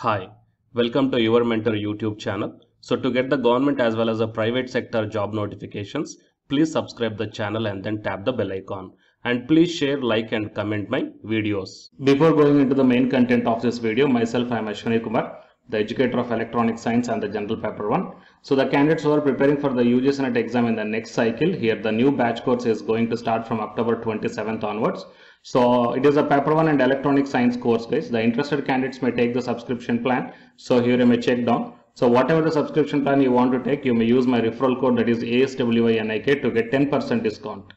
Hi, welcome to Your Mentor YouTube channel. So to get the government as well as the private sector job notifications, please subscribe the channel and then tap the bell icon. And please share, like and comment my videos. Before going into the main content of this video, myself I am Ashwani Kumar, the educator of electronic science and the general paper 1. So the candidates who are preparing for the UGC NET exam in the next cycle, here the new batch course is going to start from October 27th onwards. So it is a paper 1 and electronic science course, guys. The interested candidates may take the subscription plan. So here you may check down. So whatever the subscription plan you want to take, you may use my referral code, that is ASWINIK, to get 10% discount.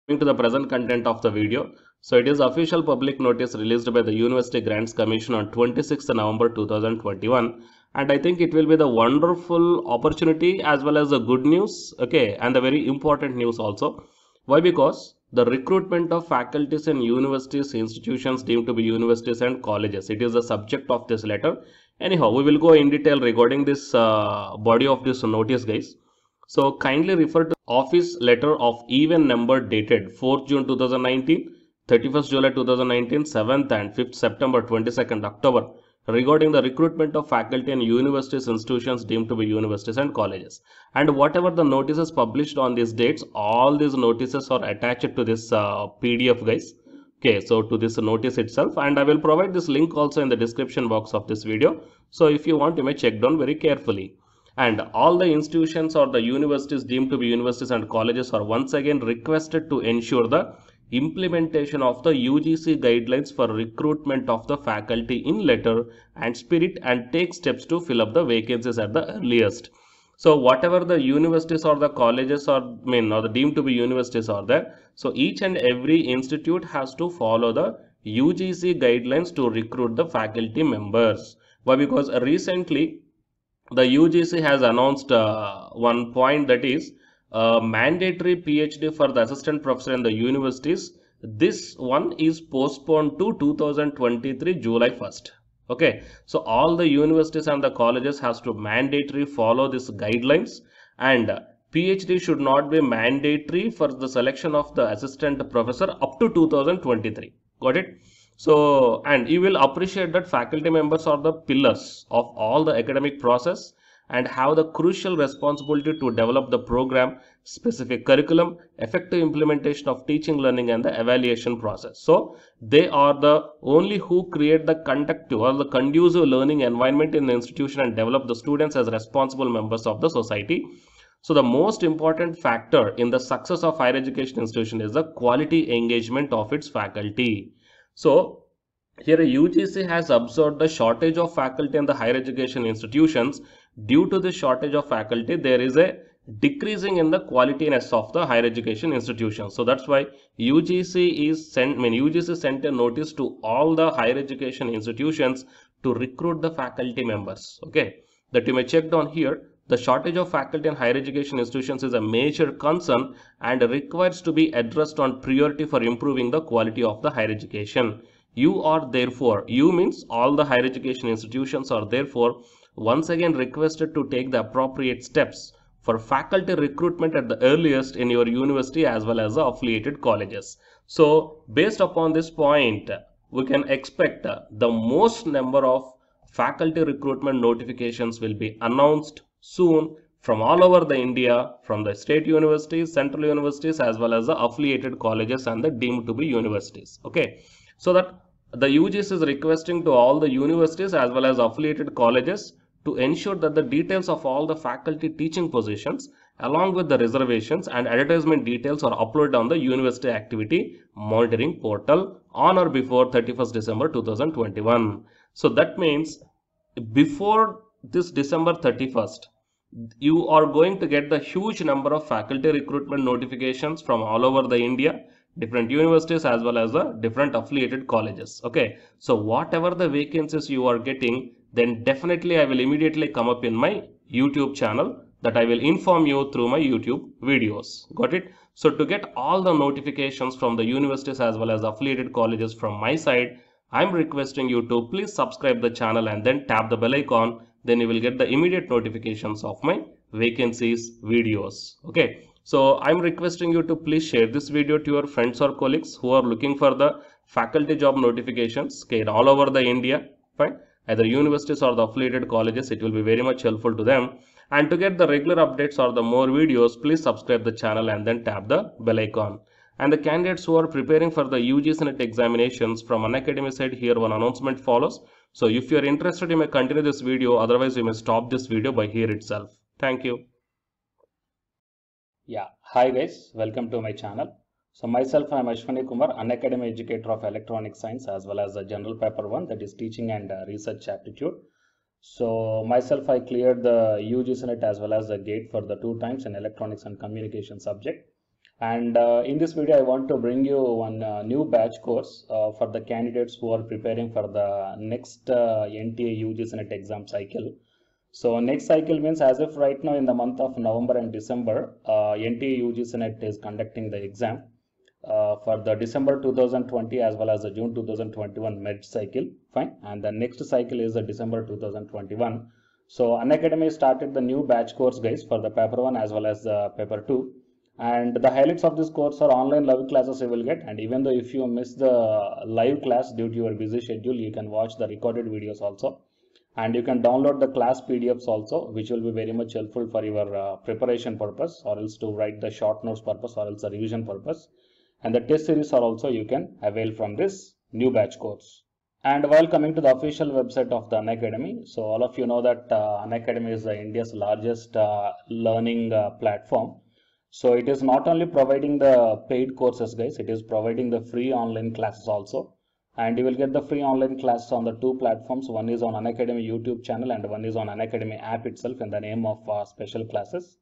Coming to the present content of the video. So it is official public notice released by the University Grants Commission on 26th November 2021. And I think it will be the wonderful opportunity as well as the good news. Okay. And the very important news also. Why? Because the recruitment of faculties in universities, institutions deemed to be universities and colleges, it is the subject of this letter. Anyhow, we will go in detail regarding this body of this notice, guys. So kindly refer to office letter of even number dated 4th June 2019, 31st July 2019, 7th and 5th September, 22nd October regarding the recruitment of faculty in universities, institutions deemed to be universities and colleges. And whatever the notices published on these dates, all these notices are attached to this PDF, guys. Okay, so to this notice itself, and I will provide this link also in the description box of this video. So if you want, you may check down very carefully. And all the institutions or the universities deemed to be universities and colleges are once again requested to ensure the implementation of the UGC guidelines for recruitment of the faculty in letter and spirit and take steps to fill up the vacancies at the earliest. So whatever the universities or the colleges or the deemed to be universities are there, so each and every institute has to follow the UGC guidelines to recruit the faculty members. Why? Because recently the UGC has announced one point, that is mandatory PhD for the assistant professor in the universities. This one is postponed to 2023 July 1st. Okay, so all the universities and the colleges has to mandatory follow these guidelines, and PhD should not be mandatory for the selection of the assistant professor up to 2023. Got it? So, and you will appreciate that faculty members are the pillars of all the academic process and have the crucial responsibility to develop the program, specific curriculum, effective implementation of teaching, learning and the evaluation process. So they are the only who create the conductive or the conducive learning environment in the institution and develop the students as responsible members of the society. So the most important factor in the success of higher education institution is the quality engagement of its faculty. So here UGC has observed the shortage of faculty in the higher education institutions. Due to the shortage of faculty, there is a decreasing in the qualityness of the higher education institutions. So that's why UGC sent a notice to all the higher education institutions to recruit the faculty members. Okay, that you may check down here. The shortage of faculty in higher education institutions is a major concern and requires to be addressed on priority for improving the quality of the higher education. You are therefore, you means all the higher education institutions are therefore once again requested to take the appropriate steps for faculty recruitment at the earliest in your university as well as the affiliated colleges. So based upon this point, we can expect the most number of faculty recruitment notifications will be announced soon from all over the India, from the state universities, central universities as well as the affiliated colleges and the deemed to be universities. Okay, so that the UGC is requesting to all the universities as well as affiliated colleges to ensure that the details of all the faculty teaching positions along with the reservations and advertisement details are uploaded on the University Activity Monitoring Portal on or before 31st December 2021. So that means before this December 31st, you are going to get the huge number of faculty recruitment notifications from all over the India, different universities as well as the different affiliated colleges. Okay, so whatever the vacancies you are getting, then definitely I will immediately come up in my YouTube channel, that I will inform you through my YouTube videos. Got it? So to get all the notifications from the universities as well as affiliated colleges from my side, I'm requesting you to please subscribe the channel and then tap the bell icon. Then you will get the immediate notifications of my vacancies videos. Okay, so I'm requesting you to please share this video to your friends or colleagues who are looking for the faculty job notifications all over the India. Fine. either universities or the affiliated colleges. It will be very much helpful to them. And to get the regular updates or the more videos, please subscribe the channel and then tap the bell icon. And the candidates who are preparing for the UGC NET examinations from Unacademy side, here one announcement follows. So if you are interested, you may continue this video. Otherwise, you may stop this video by here itself. Thank you. Yeah, hi guys, welcome to my channel. So myself, I am Ashwani Kumar, Unacademy educator of electronic science as well as the general paper 1, that is teaching and research aptitude. So myself, I cleared the UGC NET as well as the GATE for the 2 times in electronics and communication subject. And in this video, I want to bring you one new batch course for the candidates who are preparing for the next NTA UGC NET exam cycle. So next cycle means as if right now in the month of November and December, NTA UGC NET is conducting the exam for the December 2020 as well as the June 2021 med cycle, fine. And the next cycle is the December 2021. So Unacademy started the new batch course guys for the paper 1 as well as the paper 2. And the highlights of this course are online live classes you will get. And even though if you miss the live class due to your busy schedule, you can watch the recorded videos also. And you can download the class PDFs also, which will be very much helpful for your preparation purpose, or else to write the short notes purpose, or else the revision purpose. And the test series are also you can avail from this new batch course. And while coming to the official website of the Unacademy, so all of you know that Unacademy is India's largest learning platform. So it is not only providing the paid courses guys, it is providing the free online classes also. And you will get the free online classes on the 2 platforms. One is on Unacademy YouTube channel and one is on Unacademy app itself in the name of special classes.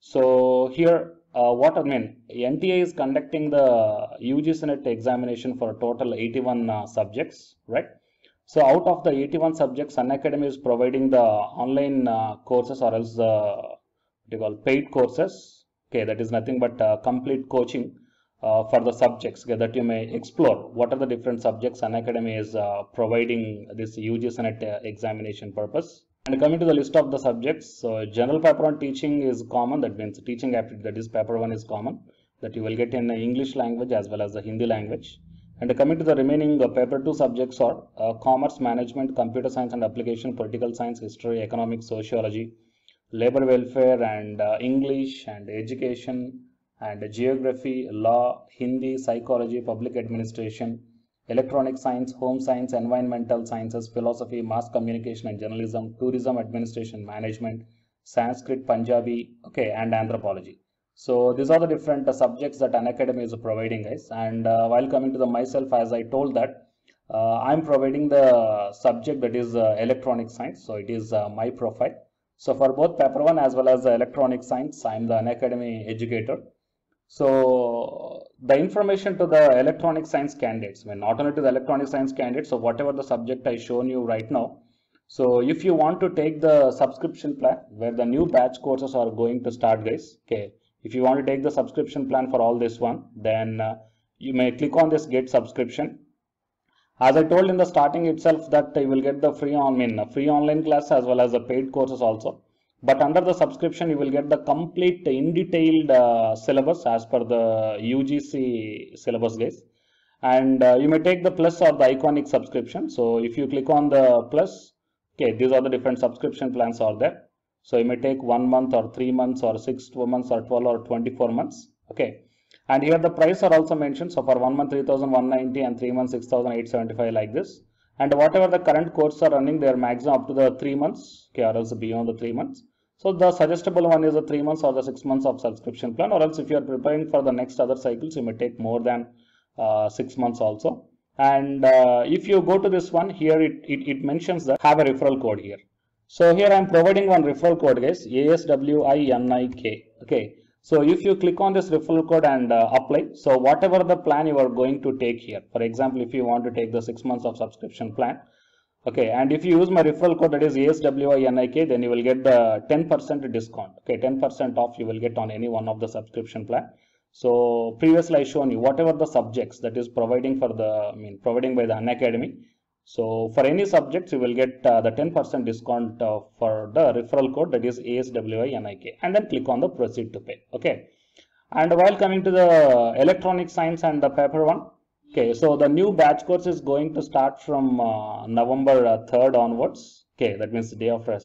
So here what I mean, NTA is conducting the UGC NET examination for a total 81 subjects, right? So out of the 81 subjects, Unacademy is providing the online courses or else what you call paid courses. Okay, that is nothing but complete coaching for the subjects that you may explore. What are the different subjects Unacademy is providing this UGC NET examination purpose. And coming to the list of the subjects, so general paper 1 teaching is common, that means teaching aptitude, that is paper 1 is common, that you will get in the English language as well as the Hindi language. And coming to the remaining paper 2 subjects are commerce, management, computer science and application, political science, history, economics, sociology, labor welfare and English and education and geography, law, Hindi, psychology, public administration, electronic science, home science, environmental sciences, philosophy, mass communication and journalism, tourism, administration, management, Sanskrit, Punjabi, okay, and anthropology. So these are the different subjects that Unacademy is providing guys. And while coming to the myself, as I told that I'm providing the subject that is electronic science. So it is my profile. So for both paper 1 as well as the electronic science, I am the Unacademy educator. So the information to the electronic science candidates, I mean, not only to the electronic science candidates, so whatever the subject I shown you right now. So if you want to take the subscription plan where the new batch courses are going to start guys, okay, if you want to take the subscription plan for all this one, then you may click on this get subscription. As I told in the starting itself that you will get the free online class as well as the paid courses also. But under the subscription, you will get the complete in detailed syllabus as per the UGC syllabus guys. And you may take the plus or the iconic subscription. So if you click on the plus, okay, these are the different subscription plans are there. So you may take 1 month or 3 months or 6 months or 12 or 24 months. Okay. And here the price are also mentioned. So for 1 month 3,190 and 3 months 6,875 like this. And whatever the current courses are running, they are maximum up to the 3 months, okay, or else beyond the 3 months. So the suggestible one is the 3 months or the 6 months of subscription plan, or else if you are preparing for the next other cycles, you may take more than 6 months also. And if you go to this one here, it mentions that have a referral code here. So here I am providing one referral code guys, ASWINIK. Okay. So if you click on this referral code and apply, so whatever the plan you are going to take here, for example, if you want to take the 6 months of subscription plan, okay, and if you use my referral code that is ASWINIK, then you will get the 10% discount. Okay, 10% off you will get on any one of the subscription plan. So previously I shown you whatever the subjects that is providing for the providing by the Unacademy. So for any subjects you will get the 10% discount for the referral code that is ASWINIK, and then click on the proceed to pay. Okay, and while coming to the electronic science and the paper 1. Okay, so the new batch course is going to start from November 3rd onwards. Okay, that means the day of